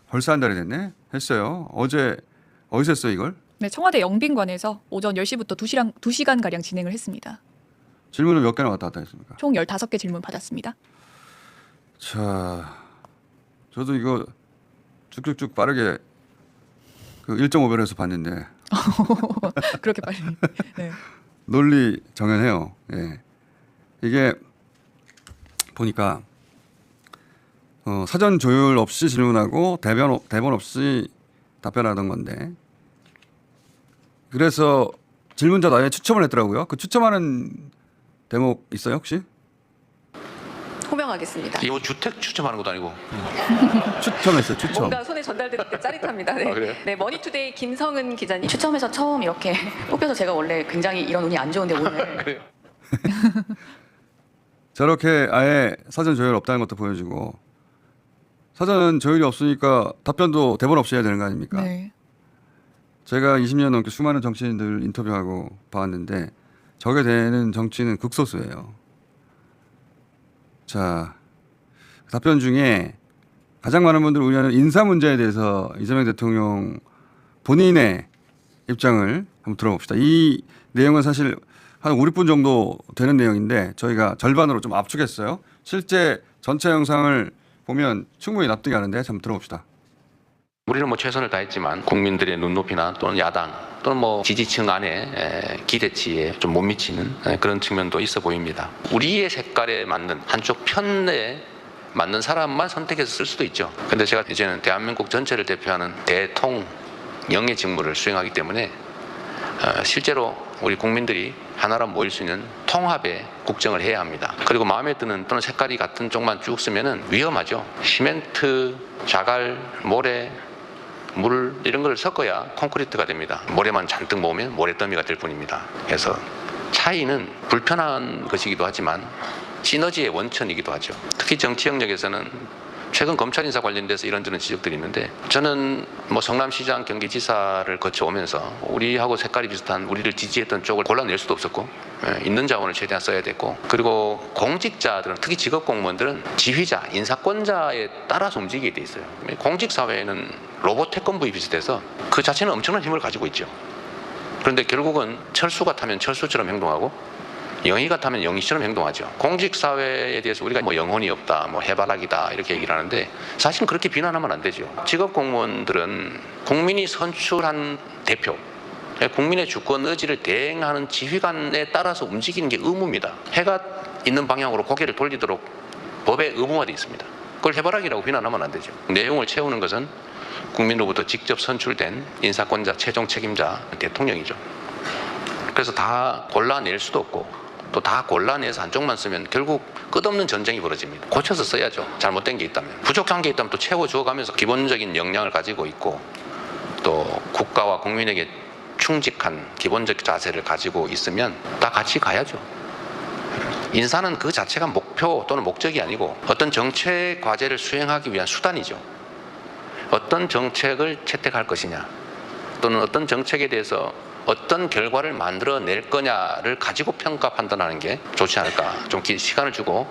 벌써 한 달이 됐네. 했어요. 어제 어디서 했어요 이걸? 네, 청와대 영빈관에서 오전 10시부터 2시간 가량 진행을 했습니다. 질문을 몇 개나 왔다 갔다 했습니까? 총 15개 질문 받았습니다. 자, 저도 이거 쭉쭉쭉 빠르게 그 1.5배에서 봤는데 그렇게 빨리. 네. 논리 정연해요. 예. 이게 보니까 사전 조율 없이 질문하고 대본 없이 답변하던 건데 그래서 질문자도 아예 추첨을 했더라고요. 그 추첨하는 대목 있어요 혹시? 호명하겠습니다. 이거 주택 추첨하는 것도 아니고. 추첨했어요. 추첨. 뭔가 손에 전달될 때 짜릿합니다. 네. 아, 그래요? 네, 머니투데이 김성은 기자님 추첨해서 처음 이렇게 뽑혀서 제가 원래 굉장히 이런 운이 안 좋은데 오늘 그래요? 저렇게 아예 사전 조율 없다는 것도 보여주고 사전 조율이 없으니까 답변도 대본 없이 해야 되는 거 아닙니까? 네. 제가 20년 넘게 수많은 정치인들 인터뷰하고 봤는데 저게 되는 정치는 극소수예요. 자, 답변 중에 가장 많은 분들이 우려하는 인사 문제에 대해서 이재명 대통령 본인의 입장을 한번 들어봅시다. 이 내용은 사실 한 5, 6분 정도 되는 내용인데 저희가 절반으로 좀 압축했어요. 실제 전체 영상을 보면 충분히 납득이 가는데 한번 들어봅시다. 우리는 뭐 최선을 다했지만 국민들의 눈높이나 또는 야당 또는 뭐 지지층 안에 기대치에 좀 못 미치는 그런 측면도 있어 보입니다. 우리의 색깔에 맞는 한쪽 편에 맞는 사람만 선택해서 쓸 수도 있죠. 근데 제가 이제는 대한민국 전체를 대표하는 대통령의 직무를 수행하기 때문에 실제로 우리 국민들이 하나로 모일 수 있는 통합의 국정을 해야 합니다. 그리고 마음에 드는 또는 색깔이 같은 쪽만 쭉 쓰면은 위험하죠. 시멘트, 자갈, 모래, 물 이런 걸 섞어야 콘크리트가 됩니다. 모래만 잔뜩 모으면 모래더미가 될 뿐입니다. 그래서 차이는 불편한 것이기도 하지만 시너지의 원천이기도 하죠. 특히 정치 영역에서는 최근 검찰 인사 관련돼서 이런저런 지적들이 있는데 저는 뭐 성남시장 경기지사를 거쳐오면서 우리하고 색깔이 비슷한 우리를 지지했던 쪽을 골라낼 수도 없었고 있는 자원을 최대한 써야 됐고 그리고 공직자들은 특히 직업 공무원들은 지휘자, 인사권자에 따라서 움직이게 돼 있어요. 공직사회에는 로봇 태권부에 비슷해서 그 자체는 엄청난 힘을 가지고 있죠. 그런데 결국은 철수가 타면 철수처럼 행동하고 영희가 타면 영희처럼 행동하죠. 공직사회에 대해서 우리가 뭐 영혼이 없다, 뭐 해바라기다 이렇게 얘기를 하는데 사실은 그렇게 비난하면 안 되죠. 직업공무원들은 국민이 선출한 대표, 국민의 주권 의지를 대행하는 지휘관에 따라서 움직이는 게 의무입니다. 해가 있는 방향으로 고개를 돌리도록 법에 의무화되어 있습니다. 그걸 해바라기라고 비난하면 안 되죠. 내용을 채우는 것은 국민으로부터 직접 선출된 인사권자, 최종 책임자, 대통령이죠. 그래서 다 골라낼 수도 없고 또 다 골라내서 한쪽만 쓰면 결국 끝없는 전쟁이 벌어집니다. 고쳐서 써야죠. 잘못된 게 있다면. 부족한 게 있다면 또 채워주어가면서 기본적인 역량을 가지고 있고 또 국가와 국민에게 충직한 기본적 자세를 가지고 있으면 다 같이 가야죠. 인사는 그 자체가 목표 또는 목적이 아니고 어떤 정책 과제를 수행하기 위한 수단이죠. 어떤 정책을 채택할 것이냐 또는 어떤 정책에 대해서 어떤 결과를 만들어낼 거냐를 가지고 평가 판단하는 게 좋지 않을까. 좀 시간을 주고